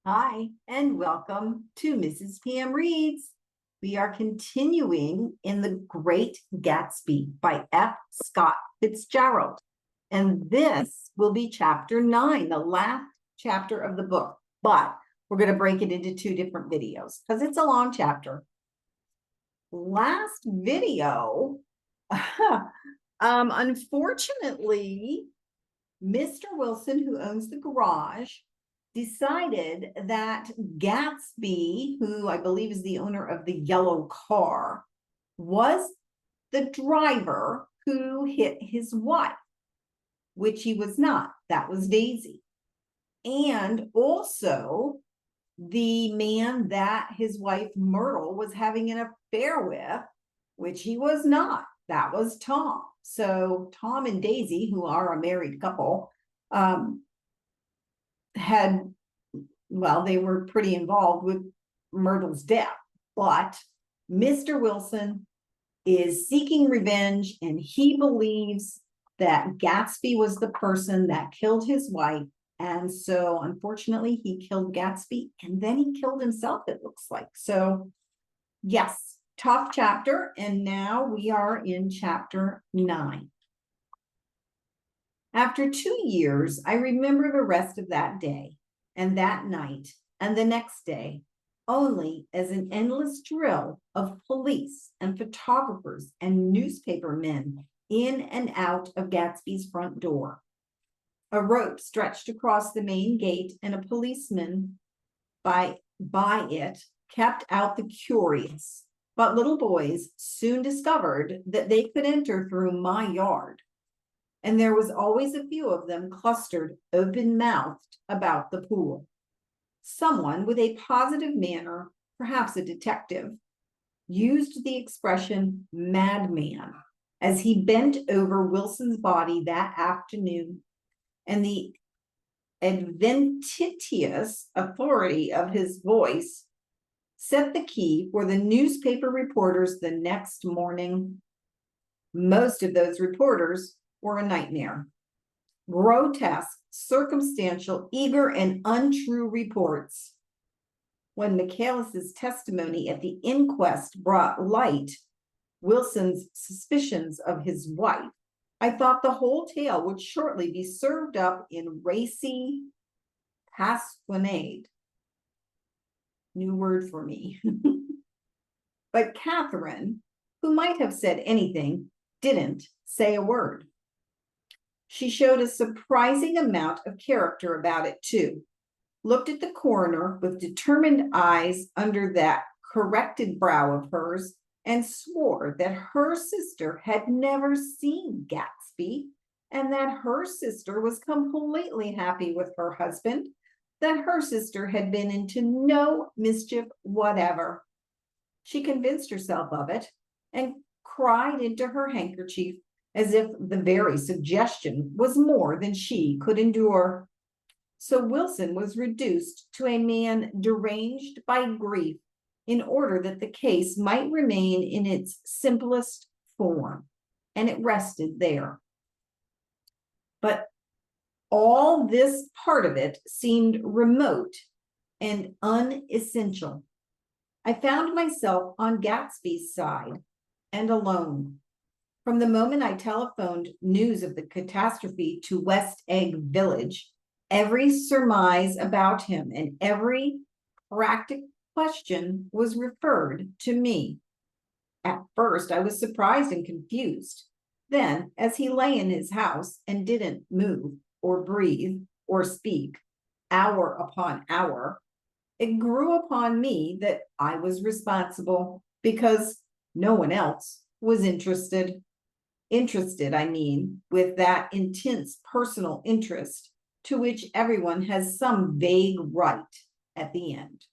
Hi, and welcome to Mrs. PM Reads. We are continuing in The Great Gatsby by F. Scott Fitzgerald. And this will be chapter 9, the last chapter of the book. But we're going to break it into two different videos because it's a long chapter. Last video, unfortunately, Mr. Wilson, who owns the garage, decided that Gatsby, who I believe is the owner of the yellow car, was the driver who hit his wife, which he was not. That was Daisy. And also the man that his wife Myrtle was having an affair with, which he was not. That was Tom. So Tom and Daisy, who are a married couple, they were pretty involved with Myrtle's death. But Mr. Wilson is seeking revenge, and he believes that Gatsby was the person that killed his wife. And so, unfortunately, he killed Gatsby, and then he killed himself, it looks like. So, yes, tough chapter. And now we are in chapter 9. After 2 years, I remember the rest of that day and that night and the next day only as an endless drill of police and photographers and newspaper men in and out of Gatsby's front door. A rope stretched across the main gate, and a policeman by it kept out the curious. But little boys soon discovered that they could enter through my yard, and there was always a few of them clustered open-mouthed about the pool. Someone with a positive manner, perhaps a detective, used the expression madman as he bent over Wilson's body that afternoon, and the adventitious authority of his voice set the key for the newspaper reporters the next morning. Most of those reporters were a nightmare. Grotesque, circumstantial, eager, and untrue reports. When Michaelis's testimony at the inquest brought light Wilson's suspicions of his wife, I thought the whole tale would shortly be served up in racy pasquinade. New word for me. But Catherine, who might have said anything, didn't say a word. She showed a surprising amount of character about it, too. Looked at the coroner with determined eyes under that corrected brow of hers, and swore that her sister had never seen Gatsby, and that her sister was completely happy with her husband, that her sister had been into no mischief whatever. She convinced herself of it and cried into her handkerchief as if the very suggestion was more than she could endure. So Wilson was reduced to a man deranged by grief in order that the case might remain in its simplest form, and it rested there. But all this part of it seemed remote and unessential. I found myself on Gatsby's side and alone. From the moment I telephoned news of the catastrophe to West Egg Village, every surmise about him and every practical question was referred to me. At first, I was surprised and confused. Then, as he lay in his house and didn't move or breathe or speak, hour upon hour, it grew upon me that I was responsible because no one else was interested. With that intense personal interest to which everyone has some vague right at the end.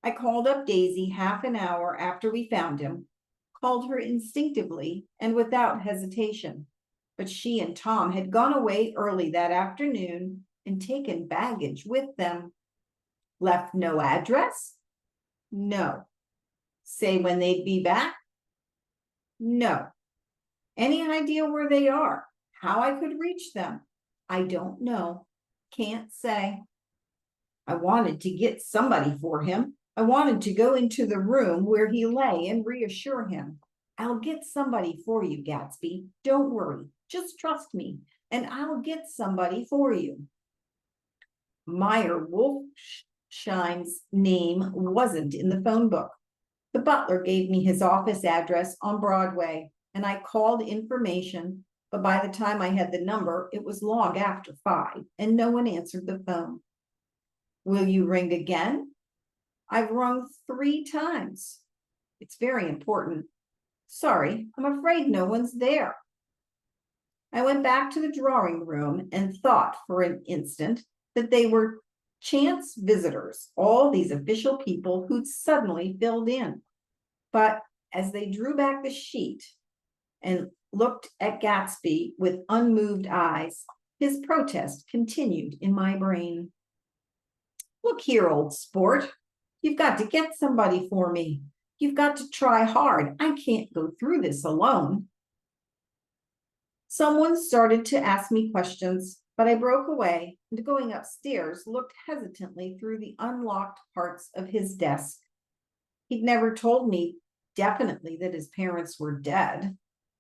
I called up Daisy half an hour after we found him, called her instinctively and without hesitation, but she and Tom had gone away early that afternoon and taken baggage with them. Left no address? No. Say when they'd be back? No. Any idea where they are? How I could reach them? I don't know. Can't say. I wanted to get somebody for him. I wanted to go into the room where he lay and reassure him. I'll get somebody for you, Gatsby. Don't worry. Just trust me, and I'll get somebody for you. Meyer Wolfsheim's name wasn't in the phone book. The butler gave me his office address on Broadway, and I called information, but by the time I had the number, it was long after 5, and no one answered the phone. Will you ring again? I've rung 3 times. It's very important. Sorry, I'm afraid no one's there. I went back to the drawing room and thought for an instant that they were chance visitors, all these official people who'd suddenly filled in. But as they drew back the sheet and looked at Gatsby with unmoved eyes, his protest continued in my brain. Look here, old sport. You've got to get somebody for me. You've got to try hard. I can't go through this alone. Someone started to ask me questions, but I broke away and going upstairs looked hesitantly through the unlocked parts of his desk. He'd never told me definitely that his parents were dead,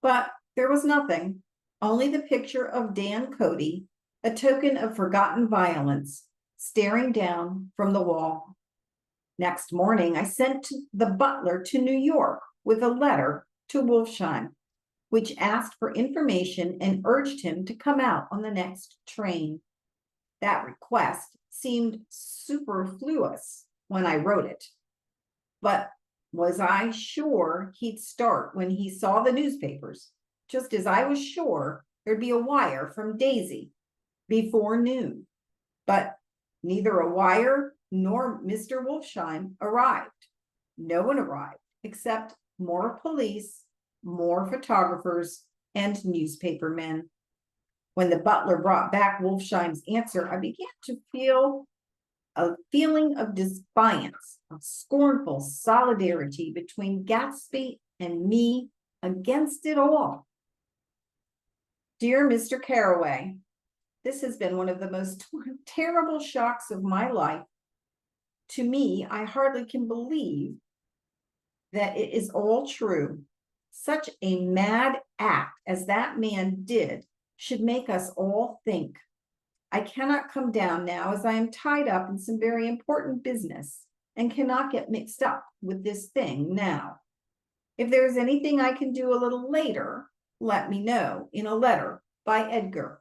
but there was nothing, only the picture of Dan Cody, a token of forgotten violence, staring down from the wall. Next morning, I sent the butler to New York with a letter to Wolfsheim, which asked for information and urged him to come out on the next train. That request seemed superfluous when I wrote it, but was I sure he'd start when he saw the newspapers, just as I was sure there'd be a wire from Daisy before noon. But neither a wire nor Mr. Wolfsheim arrived. No one arrived except more police, more photographers, and newspaper men. When the butler brought back Wolfsheim's answer, I began to feel a feeling of defiance, of scornful solidarity between Gatsby and me against it all. Dear Mr. Carraway, this has been one of the most terrible shocks of my life. To me, I hardly can believe that it is all true. Such a mad act as that man did should make us all think. I cannot come down now as I am tied up in some very important business and cannot get mixed up with this thing now. If there is anything I can do a little later, let me know in a letter by Edgar.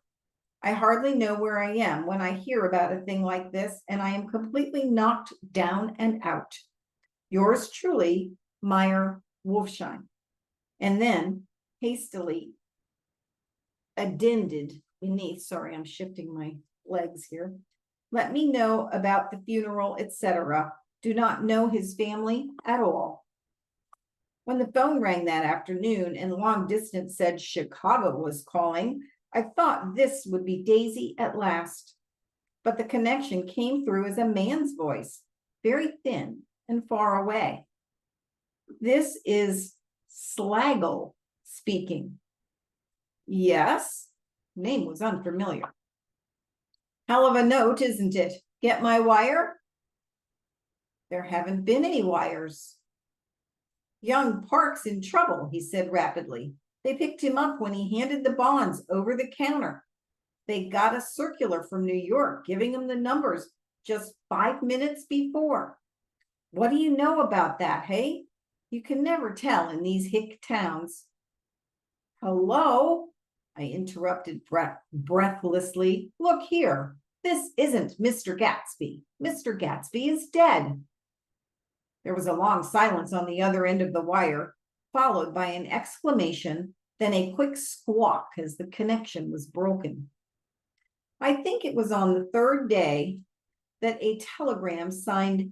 I hardly know where I am when I hear about a thing like this, and I am completely knocked down and out. Yours truly, Meyer Wolfsheim. And then hastily addended beneath, sorry, I'm shifting my legs here. Let me know about the funeral, etc. Do not know his family at all. When the phone rang that afternoon and long distance said Chicago was calling, I thought this would be Daisy at last. But the connection came through as a man's voice, very thin and far away. This is Slagle speaking. Yes, name was unfamiliar. Hell of a note, isn't it? Get my wire? There haven't been any wires. Young Park's in trouble, he said rapidly. They picked him up when he handed the bonds over the counter. They got a circular from New York giving him the numbers just 5 minutes before. What do you know about that, hey? You can never tell in these hick towns. Hello? I interrupted breathlessly. Look here. This isn't Mr. Gatsby. Mr. Gatsby is dead. There was a long silence on the other end of the wire, followed by an exclamation, then a quick squawk as the connection was broken. I think it was on the 3rd day that a telegram signed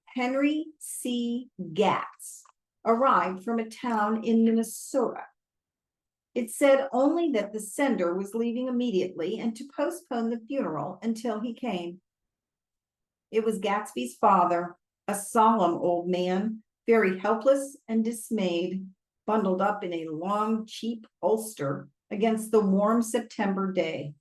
Henry C. Gatz arrived from a town in Minnesota. It said only that the sender was leaving immediately and to postpone the funeral until he came. It was Gatsby's father, a solemn old man, very helpless and dismayed, bundled up in a long, cheap ulster against the warm September day.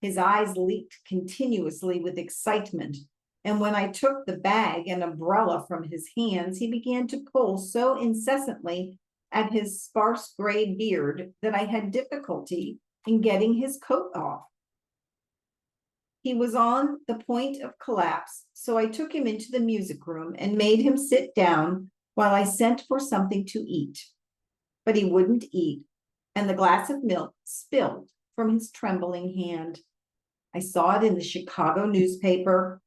His eyes leaked continuously with excitement, and when I took the bag and umbrella from his hands, he began to pull so incessantly at his sparse gray beard that I had difficulty in getting his coat off. He was on the point of collapse, so I took him into the music room and made him sit down while I sent for something to eat. But he wouldn't eat, and the glass of milk spilled from his trembling hand. I saw it in the Chicago newspaper,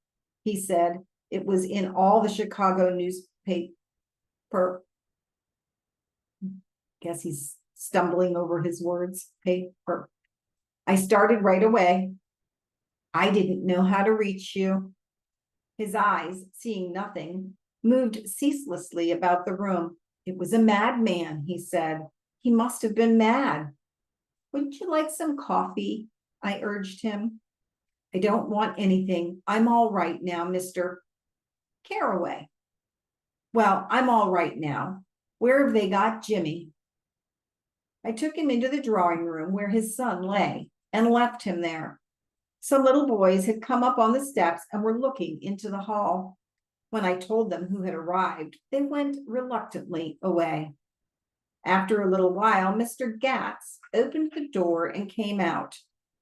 he said. It was in all the Chicago newspaper. Guess he's stumbling over his words. Paper. I started right away. I didn't know how to reach you. His eyes, seeing nothing, moved ceaselessly about the room. It was a madman, he said. He must have been mad. Wouldn't you like some coffee? I urged him. I don't want anything. I'm all right now, Mr. Caraway. Well, I'm all right now. Where have they got Jimmy? I took him into the drawing room where his son lay and left him there. Some little boys had come up on the steps and were looking into the hall. When I told them who had arrived, they went reluctantly away. After a little while, Mr. Gatz opened the door and came out,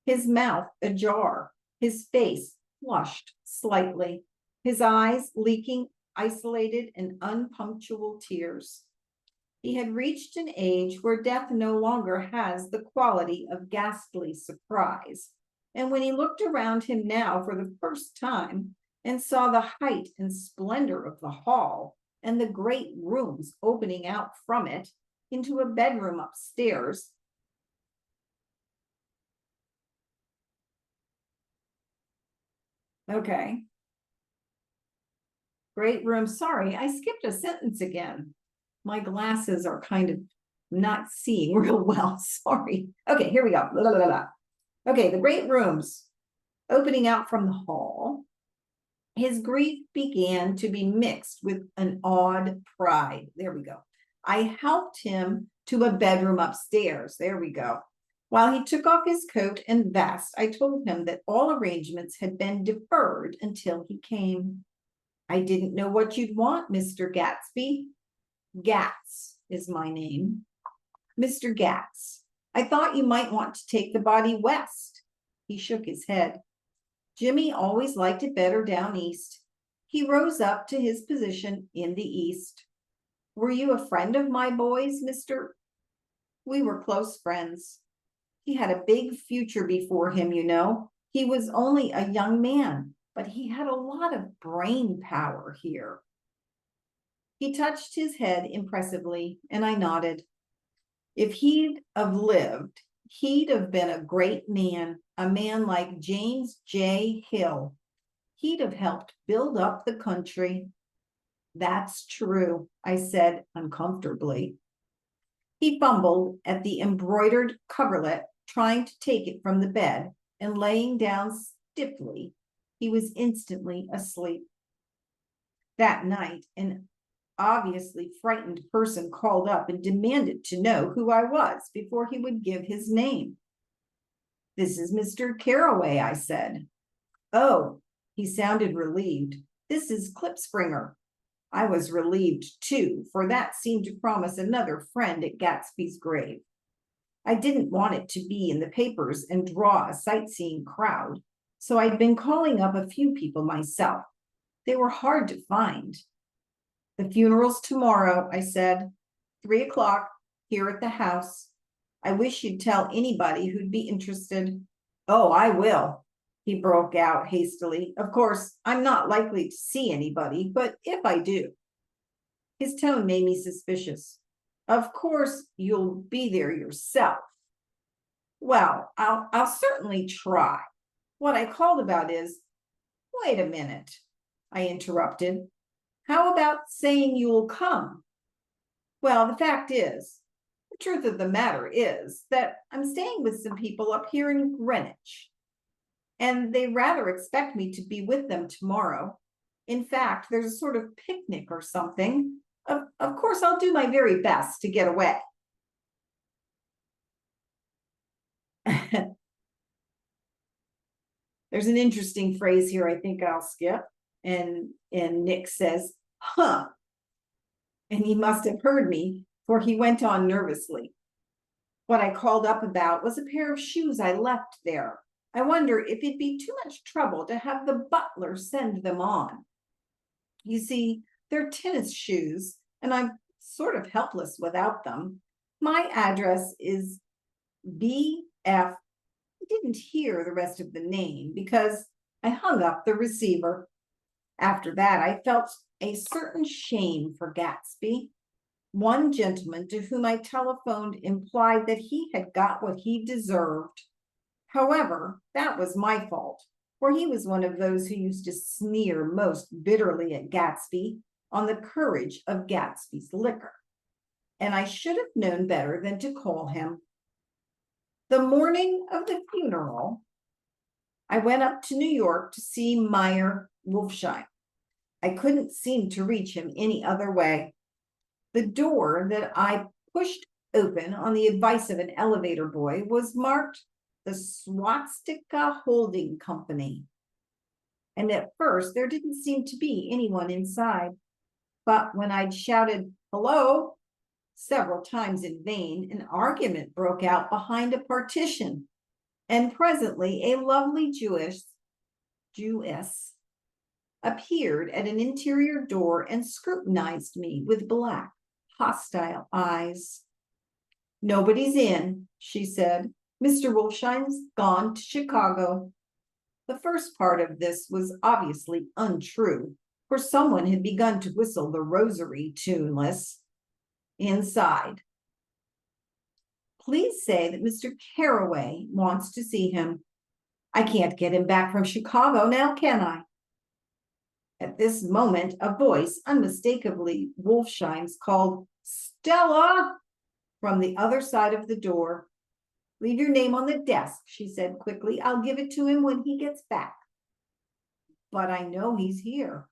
his mouth ajar, his face flushed slightly, his eyes leaking isolated and unpunctual tears. He had reached an age where death no longer has the quality of ghastly surprise. And when he looked around him now for the first time and saw the height and splendor of the hall and the great rooms opening out from it into a bedroom upstairs, okay. Great room. Sorry, I skipped a sentence again. My glasses are kind of not seeing real well. Sorry. Okay, here we go. Blah, blah, blah. Okay, the great rooms opening out from the hall. His grief began to be mixed with an awed pride. There we go. I helped him to a bedroom upstairs. There we go. While he took off his coat and vest, I told him that all arrangements had been deferred until he came. I didn't know what you'd want, Mr. Gatsby. Gatz is my name. Mr. Gatz, I thought you might want to take the body west. He shook his head. Jimmy always liked it better down east. He rose up to his position in the east. Were you a friend of my boy's, Mr.? We were close friends. He had a big future before him, you know. He was only a young man, but he had a lot of brain power here. He touched his head impressively, and I nodded. If he'd have lived, he'd have been a great man, a man like James J. Hill. He'd have helped build up the country. That's true, I said uncomfortably. He fumbled at the embroidered coverlet, trying to take it from the bed, and laying down stiffly, he was instantly asleep. That night, an obviously frightened person called up and demanded to know who I was before he would give his name. This is Mr. Caraway, I said. Oh, he sounded relieved. This is Klipspringer. I was relieved too, for that seemed to promise another friend at Gatsby's grave. I didn't want it to be in the papers and draw a sightseeing crowd, so I'd been calling up a few people myself. They were hard to find. The funeral's tomorrow, I said. 3 o'clock here at the house. I wish you'd tell anybody who'd be interested. Oh, I will, he broke out hastily. Of course, I'm not likely to see anybody, but if I do. His tone made me suspicious. Of course, you'll be there yourself. Well, I'll certainly try. What I called about is, wait a minute, I interrupted. How about saying you'll come? Well, the fact is, the truth of the matter is that I'm staying with some people up here in Greenwich, and they rather expect me to be with them tomorrow. In fact, there's a sort of picnic or something. Of course, I'll do my very best to get away. There's an interesting phrase here I think I'll skip. And Nick says, huh. And he must have heard me, for he went on nervously. What I called up about was a pair of shoes I left there. I wonder if it'd be too much trouble to have the butler send them on. You see, they're tennis shoes, and I'm sort of helpless without them. My address is BF. I didn't hear the rest of the name because I hung up the receiver. After that, I felt a certain shame for Gatsby. One gentleman to whom I telephoned implied that he had got what he deserved. However, that was my fault, for he was one of those who used to sneer most bitterly at Gatsby on the courage of Gatsby's liquor, and I should have known better than to call him. The morning of the funeral, I went up to New York to see Meyer Wolfsheim. I couldn't seem to reach him any other way. The door that I pushed open on the advice of an elevator boy was marked the Swastika Holding Company. And at first, there didn't seem to be anyone inside. But when I'd shouted, hello, several times in vain, an argument broke out behind a partition. And presently, a lovely Jewess appeared at an interior door and scrutinized me with black, hostile eyes. Nobody's in, she said. Mr. Wolfsheim's gone to Chicago. The first part of this was obviously untrue, for someone had begun to whistle the rosary tuneless inside. Please say that Mr. Carraway wants to see him. I can't get him back from Chicago now, can I? At this moment, a voice, unmistakably Wolfsheim's, called, Stella, from the other side of the door. Leave your name on the desk, she said quickly. I'll give it to him when he gets back. But I know he's here.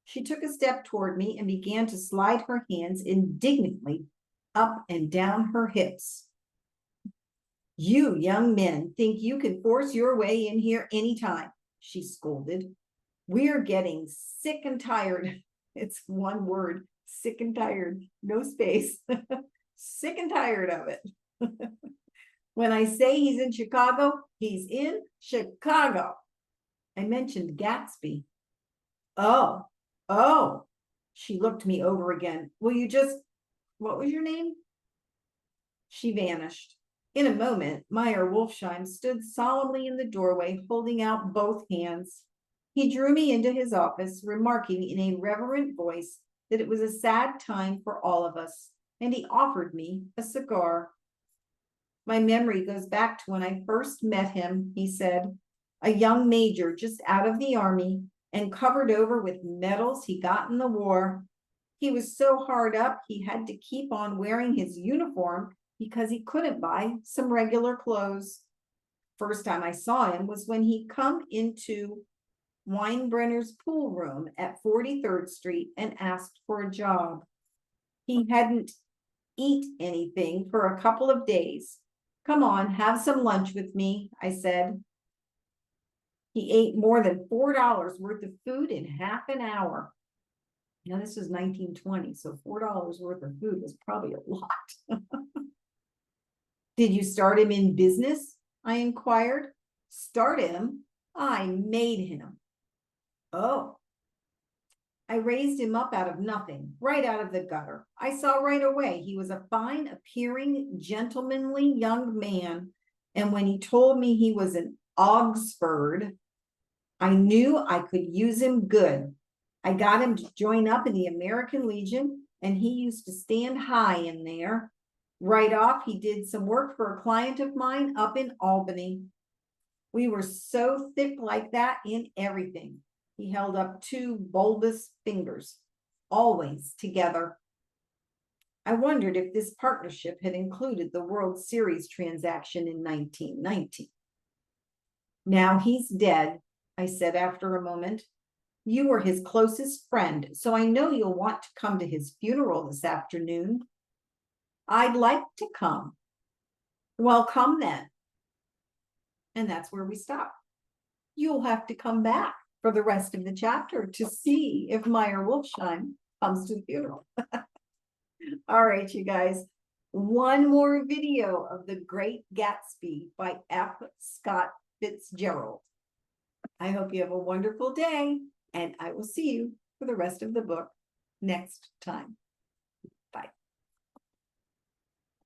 She took a step toward me and began to slide her hands indignantly up and down her hips. You young men think you can force your way in here anytime, she scolded. We're getting sick and tired. It's one word, sick and tired, no space. Sick and tired of it. When I say he's in Chicago, he's in Chicago. I mentioned Gatsby. Oh, she looked me over again. Will you just, what was your name? She vanished. In a moment, Meyer Wolfsheim stood solemnly in the doorway, holding out both hands. He drew me into his office, remarking in a reverent voice that it was a sad time for all of us, and he offered me a cigar. My memory goes back to when I first met him, he said, a young major just out of the army and covered over with medals he got in the war. He was so hard up, he had to keep on wearing his uniform because he couldn't buy some regular clothes. First time I saw him was when he come into Weinbrenner's pool room at 43rd Street and asked for a job. He hadn't eat anything for a couple of days. Come on, have some lunch with me, I said. He ate more than $4 worth of food in half an hour. Now, this was 1920, so $4 worth of food was probably a lot. Did you start him in business? I inquired. Start him? I made him. Oh. I raised him up out of nothing, right out of the gutter. I saw right away he was a fine appearing, gentlemanly young man. And when he told me he was an Oxford, I knew I could use him good. I got him to join up in the American Legion, and he used to stand high in there. Right off, he did some work for a client of mine up in Albany. We were so thick like that in everything. He held up two bulbous fingers, always together. I wondered if this partnership had included the World Series transaction in 1919. Now he's dead, I said after a moment. You were his closest friend, so I know you'll want to come to his funeral this afternoon. I'd like to come. Well, come then. And that's where we stop. you'll have to come back for the rest of the chapter to see if Meyer Wolfsheim comes to the funeral. All right, you guys. One more video of The Great Gatsby by F. Scott Fitzgerald. I hope you have a wonderful day, and I will see you for the rest of the book next time.